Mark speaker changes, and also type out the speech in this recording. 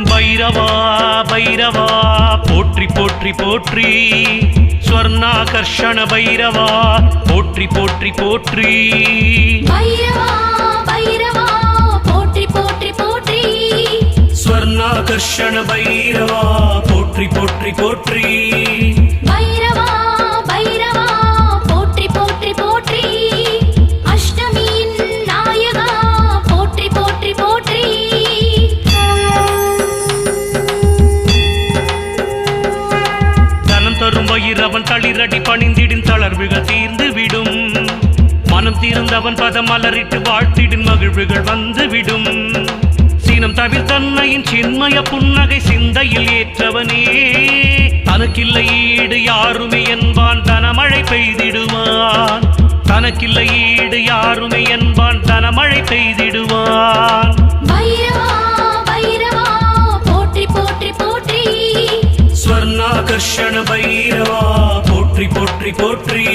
Speaker 1: பைரவா பைரவா போற்றி போற்றி போற்றி ஸ்வர்ணாகர்ஷண பைரவா போற்றி போற்றி போற்றி
Speaker 2: பைரவா பைரவா போற்றி போற்றி போற்றி
Speaker 1: ஸ்வர்ணாகர்ஷண பைரவா போற்றி போற்றி போற்றி
Speaker 2: பைரவா பைரவா போற்றி போற்றி போற்றி அஷ்டமியின் நாயகா போற்றி போற்றி போற்றி
Speaker 1: தனம் தரும் பைரவன் தளிரடி பணிந்திடின் தளர்வுகள் தீர்ந்து விடும் மனம் தீர்ந்தவன் பதம் மலரிட்டு வாழ்த்திடின் மகிழ்வுகள் வந்துவிடும் சீனம் தவிர தன்னையின் சின்மய புன்னகை சிந்தையில் ஏற்றவனே தனக்கில்லை ஈடு யாருமே என்பான் தனமழை பெய்திடுவான் தனக்கில்லை ஈடு யாருமே என்பான் தனமழை பெய்திடுவான்
Speaker 2: பைரவா பைரவா போற்றி போற்றி போற்றி
Speaker 1: ஸ்வர்ணாகர்ஷண பைரவா போற்றி போற்றி போற்றி